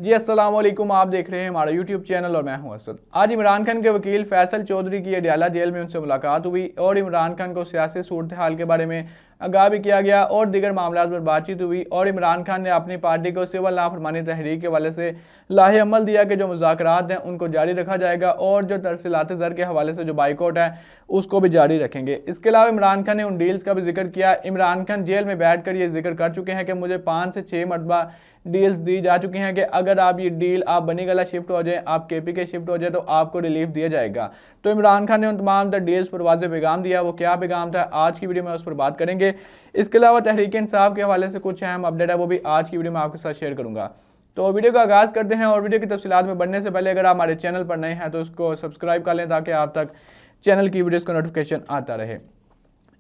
जी अस्सलाम वालेकुम, आप देख रहे हैं हमारा यूट्यूब चैनल और मैं हूं असद। आज इमरान खान के वकील फैसल चौधरी की अडयाला जेल में उनसे मुलाकात हुई और इमरान खान को सियासी सूरत हाल के बारे में आगाह भी किया गया और दीगर मामलों पर बातचीत हुई। और इमरान खान ने अपनी पार्टी को सिविल नाफरमानी तहरीक के हवाले से लाहे अमल दिया कि जो मुज़ाकरात हैं उनको जारी रखा जाएगा और जो तरसीलात ज़र के हवाले से जो बाइकआउट है उसको भी जारी रखेंगे। इसके अलावा इमरान खान ने उन डील्स का भी जिक्र किया। इमरान खान जेल में बैठ कर ये जिक्र कर चुके हैं कि मुझे 5 से 6 मरतबा डील्स दी जा चुकी हैं कि अगर आप ये डील आप बनी गला शिफ्ट हो जाए, आप KPK शिफ्ट हो जाए तो आपको रिलीफ दिया जाएगा। तो इमरान खान ने उन तमाम डील्स पर वाज़ेह पैगाम दिया। वो क्या पैगाम था आज की वीडियो में उस पर बात करेंगे। इसके अलावा तहरीक इंसाफ के हवाले से कुछ अहम अपडेट है वो भी आज की वीडियो में आपके साथ शेयर करूंगा। तो वीडियो का आगाज़ करते हैं और वीडियो की तफसीलात में बढ़ने से पहले अगर आप हमारे चैनल पर नए हैं तो उसको सब्सक्राइब कर लें ताकि आप तक चैनल की वीडियोज़ का नोटिफिकेशन आता रहे।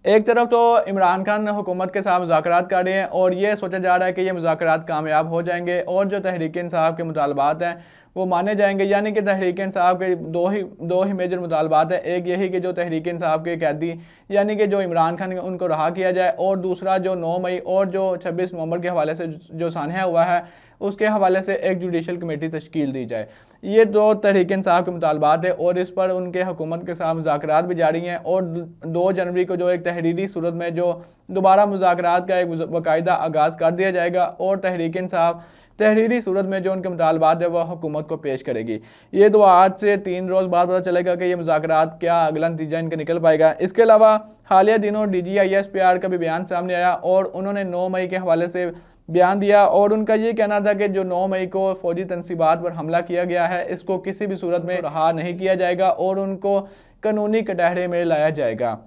एक तरफ तो इमरान खान हुकूमत के साथ मुज़ाकरात कर रहे हैं और ये सोचा जा रहा है कि ये मुज़ाकरात कामयाब हो जाएंगे और जो तहरीक इंसाफ के मुतालबात हैं वो माने जाएंगे। यानी कि तहरीक इंसाफ के दो ही मेजर मुतालबात हैं। एक यही कि जो तहरीक इंसाफ के कैदी यानी कि जो इमरान खान उनको रहा किया जाए और दूसरा जो 9 मई और जो 26 नवंबर के हवाले से जो सान्या हुआ है उसके हवाले से एक जुडिशल कमेटी तश्कील दी जाए। ये दो तहरीक इंसाफ के मुतालबात है और इस पर उनके हुकूमत के साथ मुज़ाकरात भी जारी हैं और 2 जनवरी को जो एक तहरीरी सूरत में जो दोबारा मुज़ाकरात का एक बाकायदा आगाज़ कर दिया जाएगा और तहरीक इंसाफ तहरीरी सूरत में जो उनके मुतालबात है वह हुकूमत को पेश करेगी। ये तो आज से 3 रोज़ बाद पता चलेगा कि ये मुज़ाकरात क्या अगला नतीजा इनका निकल पाएगा। इसके अलावा हालिया दिनों DGISPR का भी बयान सामने आया और उन्होंने 9 मई के हवाले से बयान दिया और उनका ये कहना था कि जो 9 मई को फौजी तनसीबात पर हमला किया गया है इसको किसी भी सूरत में रहा नहीं किया जाएगा और उनको कानूनी कटहरे में लाया जाएगा।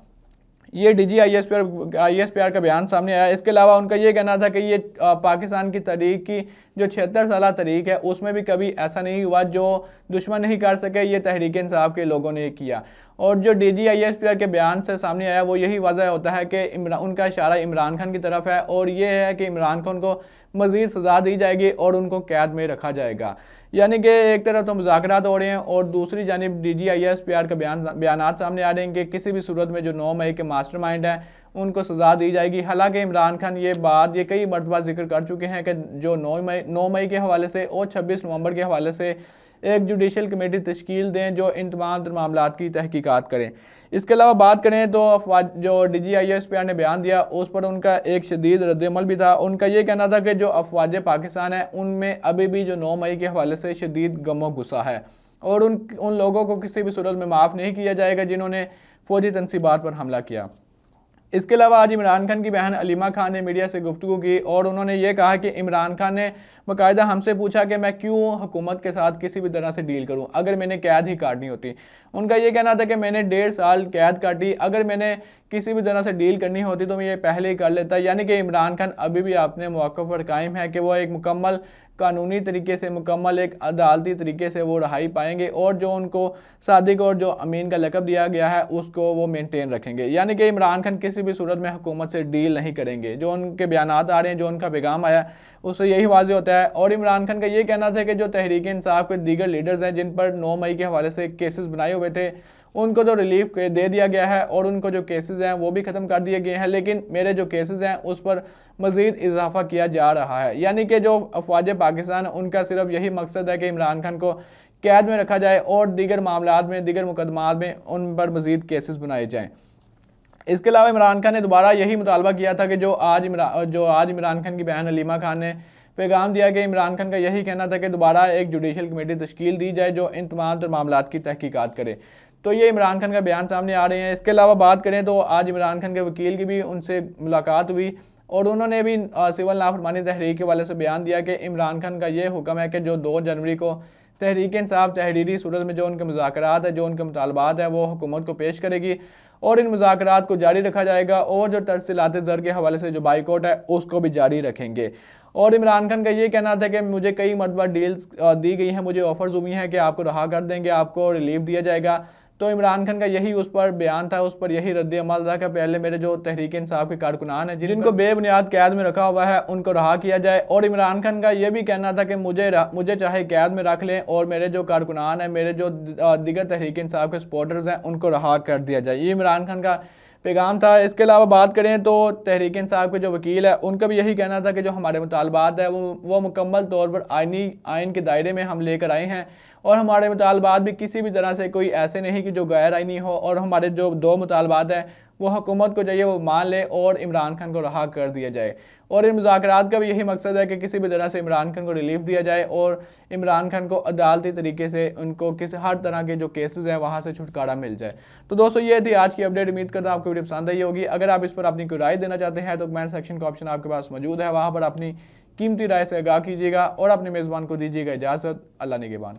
ये DGISPR का बयान सामने आया। इसके अलावा उनका ये कहना था कि ये पाकिस्तान की तहरीक की जो 76 साल तहरीक है उसमें भी कभी ऐसा नहीं हुआ जो दुश्मन नहीं कर सके, ये तहरीक इंसाफ के लोगों ने किया। और जो DGISPR के बयान से सामने आया वो यही वाज़ह होता है कि उनका इशारा इमरान खान की तरफ है और ये है कि इमरान खान को मज़ीद सज़ा दी जाएगी और उनको कैद में रखा जाएगा। यानी कि एक तरफ तो मुज़ाकरात हो रहे हैं और दूसरी जानिब DGISPR का बयानात सामने आ रहे हैं कि किसी भी सूरत में जो 9 मई के मास्टरमाइंड हैं उनको सज़ा दी जाएगी। हालांकि इमरान खान ये कई मरतबा जिक्र कर चुके हैं कि जो 9 मई के हवाले से और 26 नवंबर के हवाले से एक जुडिशल कमेटी तश्कील दें जो इन तमाम मामलात की तहकीकात करें। इसके अलावा बात करें तो जो DGISPR ने बयान दिया उस पर उनका एक शदीद रद्दअमल भी था। उनका ये कहना था कि जो अफवाज पाकिस्तान है उनमें अभी भी जो 9 मई के हवाले से शदीद गमो गुस्सा है और उन लोगों को किसी भी सूरत में माफ़ नहीं किया जाएगा जिन्होंने फौजी तनसीबात पर हमला किया। इसके अलावा आज इमरान खान की बहन अलीमा खान ने मीडिया से गुफ्तगू की और उन्होंने ये कहा कि इमरान खान ने बाकायदा हमसे पूछा कि मैं क्यों हुकूमत के साथ किसी भी तरह से डील करूं अगर मैंने कैद ही काटनी होती। उनका ये कहना था कि मैंने 1.5 साल कैद काटी, अगर मैंने किसी भी तरह से डील करनी होती तो मैं ये पहले ही कर लेता। यानी कि इमरान खान अभी भी अपने मौक़िफ़ पर कायम है कि वो एक मुकम्मल कानूनी तरीके से, मुकम्मल एक अदालती तरीके से वो रहाई पाएंगे और जो उनको सादिक और जो अमीन का लक़ब दिया गया है उसको वो मेंटेन रखेंगे। यानी कि इमरान खान किसी भी सूरत में हुकूमत से डील नहीं करेंगे। जो उनके बयानात आ रहे हैं, जो उनका पैगाम आया उससे यही वाज़ेह होता है। और इमरान खान का ये कहना था कि जो तहरीक इंसाफ के दीगर लीडर्स हैं जिन पर 9 मई के हवाले से केसेस बनाए हुए थे उनको तो रिलीफ दे दिया गया है और उनको जो केसेस हैं वो भी ख़त्म कर दिए गए हैं, लेकिन मेरे जो केसेस हैं उस पर मज़ीद इजाफा किया जा रहा है। यानी कि जो अफवाज पाकिस्तान उनका सिर्फ यही मकसद है कि इमरान खान को कैद में रखा जाए और दीगर मामलात में, दीगर मुकदमात में उन पर मज़ीद केसेस बनाए जाएँ। इसके अलावा इमरान खान ने दोबारा यही मुतालबा किया था कि जो आज इमरान खान की बहन अलीमा खान ने पैगाम दिया कि इमरान खान का यही कहना था कि दोबारा एक जुडिशल कमेटी तश्कील दी जाए जो इन तमाम मामलात की तहकीकात करे। तो ये इमरान खान का बयान सामने आ रहे हैं। इसके अलावा बात करें तो आज इमरान खान के वकील की भी उनसे मुलाकात हुई और उन्होंने भी सिविल नाफरमानी तहरीक के वाले से बयान दिया कि इमरान खान का ये हुक्म है कि जो 2 जनवरी को तहरीक इंसाफ तहरीरी सूरत में जो उनके मुज़ाकरात है, जो उनके मुतालबात है वो हुकूमत को पेश करेगी और इन मुज़ाकरात को जारी रखा जाएगा और जो तरसीलात ज़र के हवाले से जो बाइकआउट है उसको भी जारी रखेंगे। और इमरान खान का ये कहना था कि मुझे कई मरतबा डील्स दी गई हैं, मुझे ऑफर्स हुई हैं कि आपको रहा कर देंगे, आपको रिलीफ दिया जाएगा। तो इमरान खान का यही उस पर बयान था, उस पर यही रद्द-ए-अमल था कि पहले मेरे जो तहरीक इंसाफ के कारकुनान हैं जिनको बेबुनियाद कैद में रखा हुआ है उनको रहा किया जाए। और इमरान खान का यह भी कहना था कि मुझे चाहे कैद में रख लें और मेरे जो कारकुनान हैं, मेरे जो दीगर तहरीक इंसाफ के सपोर्टर्स हैं उनको रहा कर दिया जाए। ये इमरान खान का पैगाम था। इसके अलावा बात करें तो तहरीक इंसाफ के जो वकील है उनका भी यही कहना था कि जो हमारे मुतालबात है वो मुकम्मल तौर पर आइन के दायरे में हम लेकर आए हैं और हमारे मुतालबात भी किसी भी तरह से कोई ऐसे नहीं कि जो गैर आइनी हो, और हमारे जो 2 मुतालबात हैं वो हुकूमत को चाहिए वो मान ले और इमरान खान को रहा कर दिया जाए। और इन मुज़ाकरात का भी यही मकसद है कि किसी भी तरह से इमरान खान को रिलीफ दिया जाए और इमरान खान को अदालती तरीके से उनको किसी हर तरह के जो केसेस हैं वहाँ से छुटकारा मिल जाए। तो दोस्तों ये थी आज की अपडेट। उम्मीद करता हूँ आपको वीडियो पसंद आई होगी। अगर आप इस पर अपनी कोई राय देना चाहते हैं तो कमेंट सेक्शन का ऑप्शन आपके पास मौजूद है, वहाँ पर अपनी कीमती राय से आगाह कीजिएगा और अपने मेज़बान को दीजिएगा इजाज़त। अल्लाह निगहबान।